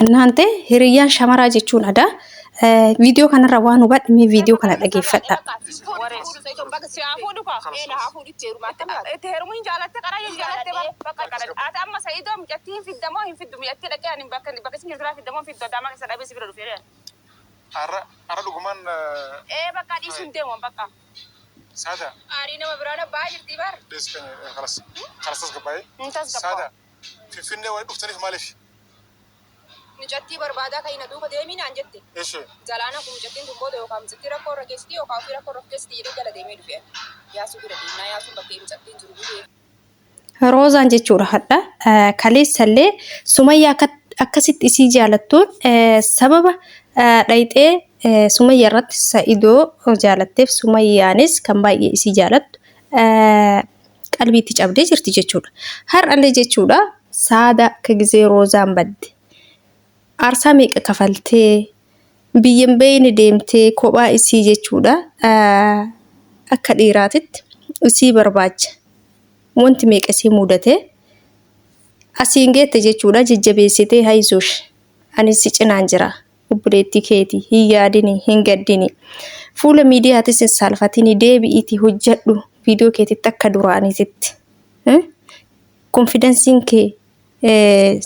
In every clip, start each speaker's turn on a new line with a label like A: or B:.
A: እናንተ hiriyaan shamaraa jechuun ada viidiyoo kanarra waan hubadhame viidiyoo kana dhageeffadha.
B: Ara dhugumaan bakka dhiisuun deemu bakka saada ariina mabiraana baay'ee jirti bar deeskan kalas gabaayee saada finfinnee way dhuftaniif maaliif mijatti barbaadaa kayina duuba deemiin aan jette jalaana kun mijattiin dubbooda yookaan mijatti rakkoo irra geessiti yookaan ofii rakkoo irra geessiti jedhee jala deemee dhufe yaasuu bira deemnaa yaasuun bakkee mijattiin jiru gudee
A: roozaan jechuudha hadha kaleessallee sumayyaa akkasitti isii jaalattuun sababa dhayxee sumayyaa irratti sa'idoo jaalatteef sumayyaanis kan baay'ee isii jaalattu qalbiitti cabdee jirti jechuudha. Har'allee jechuudha saada akka gizee roozaan badde aarsaa meeqa kafaltee biyyan beeyni deemtee kophaa isii jechuudha akka dhiiraatitti isii barbaacha wanti meeqa isii mudatee asiin geette jechuudha jajjabeessitee hayzuush anis si cinaan jira obboleettii keetii hin yaadini hin gaddini fuula miidiyaatis hin saalfatini deebi'iitii hojjedhu viidiyoo keetitti akka duraaniititti konfidensiin kee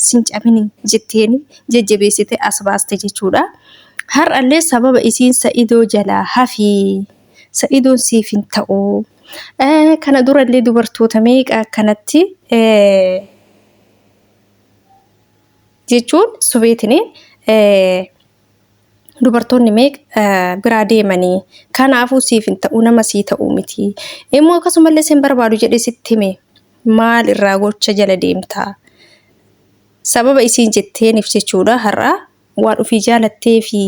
A: sin cabini jetteeni jajjabeessitee as baaste jechuudha. Har'allee sababa isiin sa'idoo jalaa hafi sa'idoon siif hin ta'u kana durallee dubartoota meeqa akkanatti jechuun subeetini dubartoonni meeqa biraa deemanii kanaafuu siif hin ta'u nama sii ta'u miti immoo akkasumallee sin barbaadu jedhee sitti hime maal irraa gocha jala deemtaa sababa isiin jetteeniif jechuudha har'a waan ofii jaalattee fi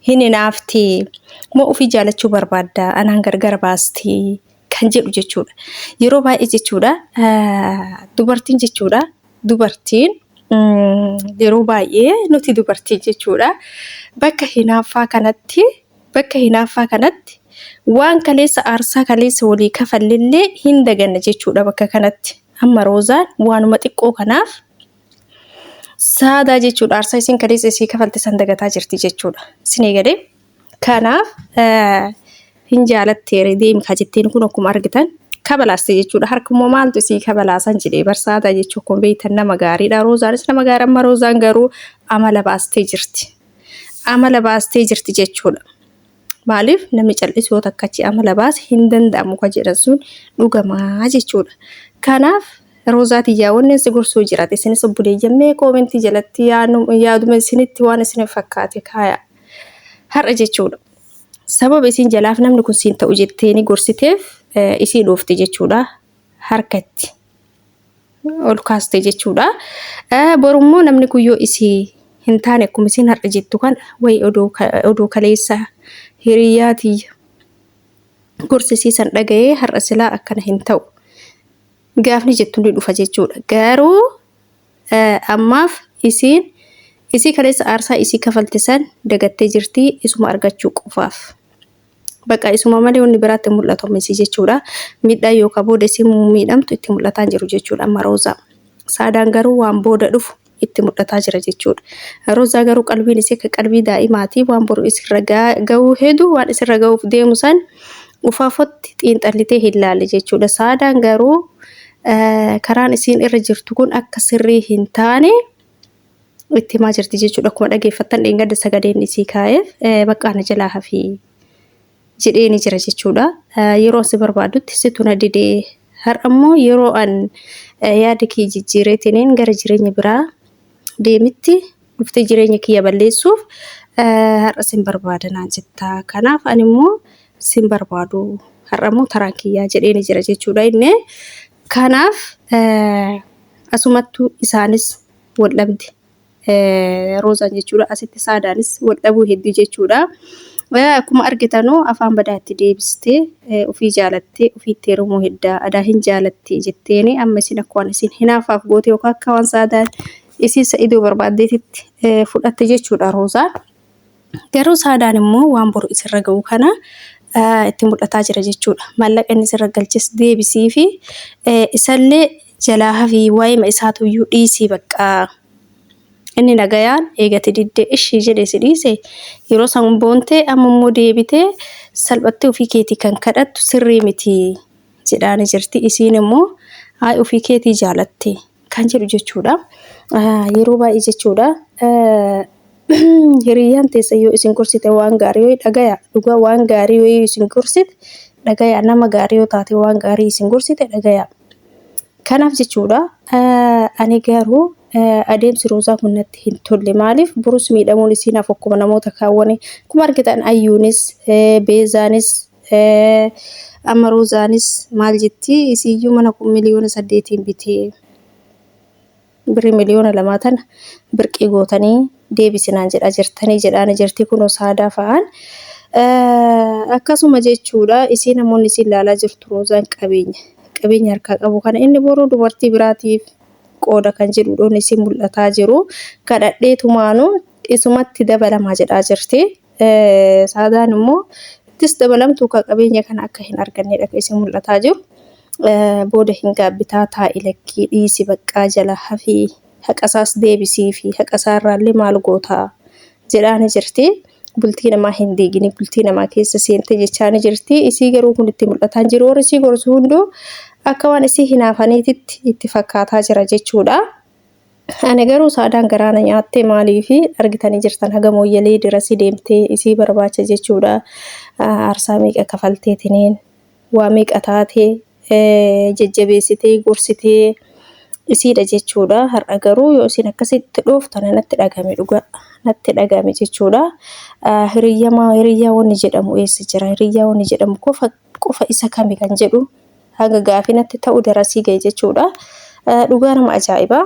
A: hin hinaaftee moo ofii jaalachuu barbaadda anaan gargar baastee kan jedhu jechuudha. Yeroo baay'ee jechuudha dubartiin jechuudha dubartiin yeroo baay'ee nuti dubartii jechuudha bakka hinaaffaa kanatti waan kaleessa aarsaa kaleessa walii kafallillee hin daganna jechuudha bakka kanatti amma roozaan waanuma xiqqoo kanaaf saadaa jechuudha aarsaa isin kaleessa isii kafalte san dagataa jirti jechuudha isin eegale kanaaf hin jaalatteere deemi ka jetteen kun akkuma argitan kabalaaste jechuudha harkumoo maaltu isii kabalaasan jedhee barsaadaa jechuu kun beeytan nama gaariidha roozaanis nama gaarii amma roozaan garuu amala baastee jirti jechuudha. Maaliif namni cal'isuu takkachi amala baase hin danda'amu ka jedhan sun dhugamaa jechuudha. Kanaaf roozaati yaawwanne si gorsuu jiraate isinis obboleeyyammee koomentii jalatti yaaduma isinitti waan isin fakkaate kaaya har'a jechuudha. Sababa isin jalaaf namni kun siin ta'u jetteeni gorsiteef isii dhoofte jechuudha harkatti ol kaaste jechuudha. Borummoo namni kun yoo isii hin taane akkuma isin har'a jettu kan wayi odoo kaleessa hiriyaati gorsisiisan dhaga'ee har'a silaa akkana hin ta'u gaafni jettu ni dhufa jechuudha. Garuu ammaaf isii kaleessa aarsaa isii kafaltisan dagattee jirti isuma argachuu qofaaf. Bakka isuma malee wanni biraatti mul'atu misi jechuudha. Miidhaa yookaan booda isii miidhamtu itti mul'ataa jiru jechuudha amma roozaa. Saadaan garuu waan booda dhufu itti mul'ataa jira jechuudha. Roozaa garuu qalbiin isii akka qalbii daa'imaati waan boru isirra gahuu hedduu waan isirra gahuuf deemu san ufaafotti xiinxallitee hin laalle jechuudha. Saadaan garuu karaan isiin irra jirtu kun akka sirrii hin taane itti himaa jirti jechuudha. Akkuma dhageeffattan dheengadda sagaleen isii kaa'eef baqqaana jalaa hafi jedheeni jira jechuudha. Yeroo si barbaadutti situ na didee har'ammoo yeroo an yaada kee jijjiireetiniin gara jireenya biraa deemitti dhuftee jireenya kiyya balleessuuf har'a sin barbaadanaa jetta. Kanaaf animmoo sin barbaadu har'ammoo taraan kiyyaa jedheeni jira jechuudha inni. Kanaaf asumattuu isaanis wal dhabde roozaan jechuudha asitti saadaanis wal dhabuu hedduu jechuudha. Akkuma argitanuu afaan badaatti deebistee ofii jaalattee ofiitti heerumuu heddaa adaa hin jaalattee jetteeni amma isin akka waan isin hinaafaaf goote yookaan akka waan saadaan isii sa'idoo barbaaddeetitti fudhatte jechuudha roozaan. Garuu saadaan immoo waan boru isirra ga'u kana itti mul'ataa jira jechuudha. Maallaqa inni isirra galches deebisii fi isallee jalaa hafi waa'ima isaatu iyyuu dhiisii bakka Inni nagayaan eegate diddee ishii jedhee si dhiise yeroo san boontee ammoo deebitee salphattee ofii keetii kan kadhattu sirrii miti jedhaani jirti. Isiin immoo haay ofii keetii jaalatte kan jedhu jechuudha. Yeroo baay'ee jechuudha. Hiriyyaan teessa yoo isin gorsite waan gaarii yoo dhagaya dhugaa waan gaarii yoo isin gorsite dhagaya nama gaarii yoo taate waan gaarii isin gorsite dhagaya. Kanaaf jechuudha ani garuu adeemsi Roozaa kun natti hin tolle maaliif burus miidhamuun isiin akkuma namoota kaawwanii kuma argitan Ayyuunis Beezaanis amma Roozaanis maal jetti isiyyuu mana miliyoona 8 bitee birri miliyoona 2 tan birqii gootanii deebisinaan jedha jirtanii jedhaan jirti kunoo saadaa fa'aan akkasuma jechuudha isiin namoonni isin ilaalaa jirtu Roozaan qabeenya harkaa qabu kana inni boruu dubartii biraatiif qooda kan jedhu dhoon isin mul'ataa jiru kadhadheetumaanu isumatti dabalamaa jedhaa jirti. Saadaan immoo ittis dabalamtuu ka qabeenya kana akka hin argannedha kan isin mul'ataa jiru. Booda hin gaabbitaa taa'i lakkii dhiisi baqqaa jala hafii haqasaas deebisii fi haqasaarraallee maal gootaa jedhaani jirti. Bultii namaa hin diigini bultii namaa keessa seente jechaani jirti. Isii garuu kun itti mul'ataa jiru warri isii gorsu hunduu akka waan isii hinaafaniititti itti fakkaataa jira jechuudha. Ani garuu saadaan garaana nyaattee maaliifi argitanii jirtan haga mooyyalee dirasii deemtee isii barbaacha jechuudha. Aarsaa meeqa kafalteetiniin waa meeqa taatee jajjabeessitee gorsitee isiidha jechuudha. Har'a garuu yoo isin akkasitti dhooftana natti dhagame dhugaa natti dhagame jechuudha. Hiriyyaa wanni jedhamu eessa jira? Hiriyyaa wanni jedhamu qofa isa kami kan jedhu haga gaafinatti ta'u darasii ga'e jechuudha. Dhugaa nama ajaa'ibaa.